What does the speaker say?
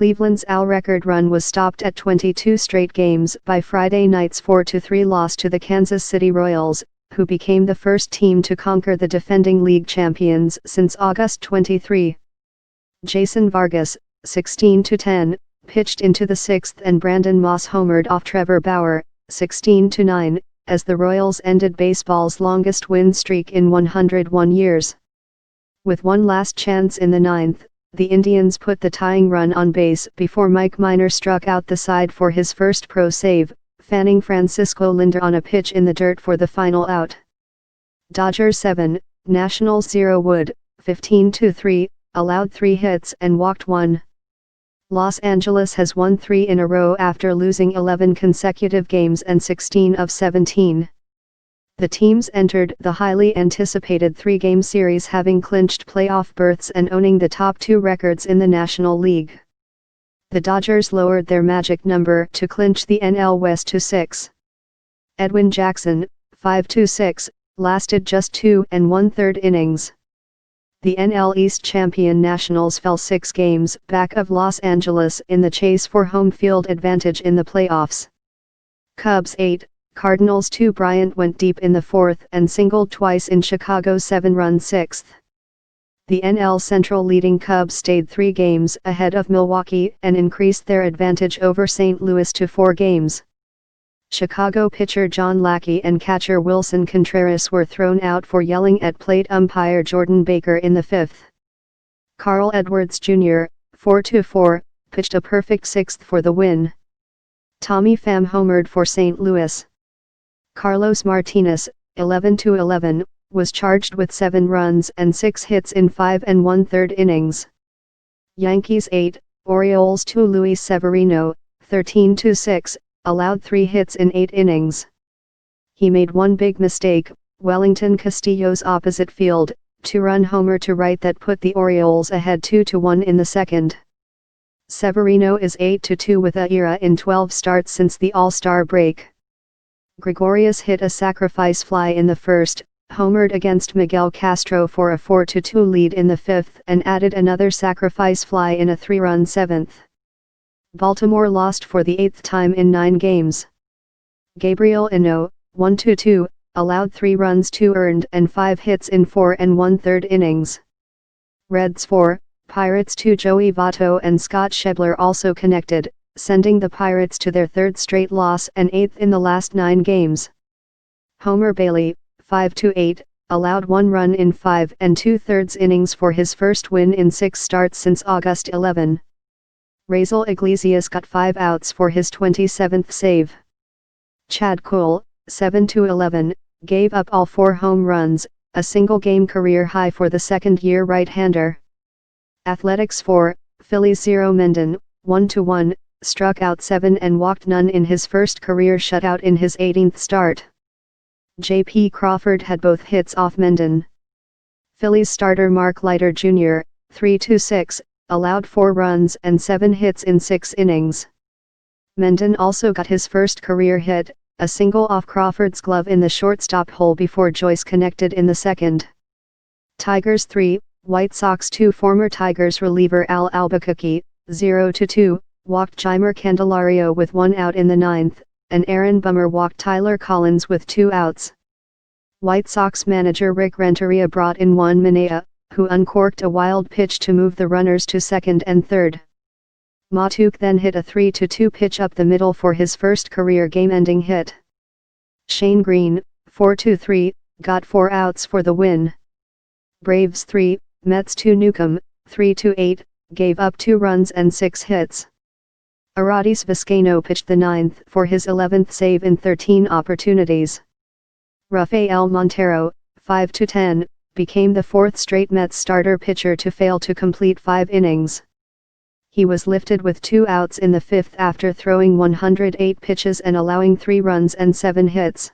Cleveland's AL record run was stopped at 22 straight games by Friday night's 4-3 loss to the Kansas City Royals, who became the first team to conquer the defending league champions since August 23. Jason Vargas, 16-10, pitched into the sixth and Brandon Moss homered off Trevor Bauer, 16-9, as the Royals ended baseball's longest win streak in 101 years. With one last chance in the ninth, the Indians put the tying run on base before Mike Minor struck out the side for his first pro save, fanning Francisco Lindor on a pitch in the dirt for the final out. Dodgers 7, Nationals 0. Wood, 15-3, allowed 3 hits and walked 1. Los Angeles has won 3 in a row after losing 11 consecutive games and 16 of 17. The teams entered the highly anticipated 3-game series having clinched playoff berths and owning the top 2 records in the National League. The Dodgers lowered their magic number to clinch the NL West to 6. Edwin Jackson, 5-6, lasted just 2 1/3 innings. The NL East champion Nationals fell 6 games back of Los Angeles in the chase for home field advantage in the playoffs. Cubs 8, Cardinals 2. Bryant went deep in the 4th and singled twice in Chicago's 7-run 6th. The NL Central leading Cubs stayed 3 games ahead of Milwaukee and increased their advantage over St. Louis to 4 games. Chicago pitcher John Lackey and catcher Wilson Contreras were thrown out for yelling at plate umpire Jordan Baker in the 5th. Carl Edwards Jr., 4-4, pitched a perfect 6th for the win. Tommy Pham homered for St. Louis. Carlos Martinez, 11-11, was charged with 7 runs and 6 hits in 5 1/3 innings. Yankees 8, Orioles 2. Luis Severino, 13-6, allowed 3 hits in 8 innings. He made one big mistake, Wellington Castillo's opposite field, 2-run homer to right that put the Orioles ahead 2-1 in the second. Severino is 8-2 with a ERA in 12 starts since the All-Star break. Gregorius hit a sacrifice fly in the first, homered against Miguel Castro for a 4-2 lead in the 5th and added another sacrifice fly in a 3-run 7th. Baltimore lost for the 8th time in 9 games. Gabriel Ino, 1-2, allowed 3 runs 2 earned and 5 hits in 4 1/3 innings. Reds 4, Pirates 2. Joey Votto and Scott Schebler also connected, sending the Pirates to their 3rd straight loss and 8th in the last 9 games. Homer Bailey, 5-8, allowed 1 run in 5 2/3 innings for his first win in 6 starts since August 11. Raisel Iglesias got 5 outs for his 27th save. Chad Kuhl, 7-11, gave up all 4 home runs, a single-game career high for the second-year right-hander. Athletics 4, Phillies 0. Mendon, 1-1, struck out 7 and walked none in his first career shutout in his 18th start. J.P. Crawford had both hits off Mendon. Phillies starter Mark Leiter Jr., 3-6, allowed 4 runs and 7 hits in 6 innings. Mendon also got his first career hit, a single off Crawford's glove in the shortstop hole before Joyce connected in the second. Tigers 3, White Sox 2. Former Tigers reliever Al Albuquerque, 0-2, walked Jeimer Candelario with 1 out in the 9th, and Aaron Bummer walked Tyler Collins with 2 outs. White Sox manager Rick Renteria brought in Juan Minaya, who uncorked a wild pitch to move the runners to second and third. Matuk then hit a 3-2 pitch up the middle for his first career game-ending hit. Shane Green, 4-3, got 4 outs for the win. Braves 3, Mets 2. Newcomb, 3-8, gave up 2 runs and 6 hits. Arodys Vizcaino pitched the 9th for his 11th save in 13 opportunities. Rafael Montero, 5-10, became the 4th straight Mets starter pitcher to fail to complete 5 innings. He was lifted with 2 outs in the 5th after throwing 108 pitches and allowing 3 runs and 7 hits.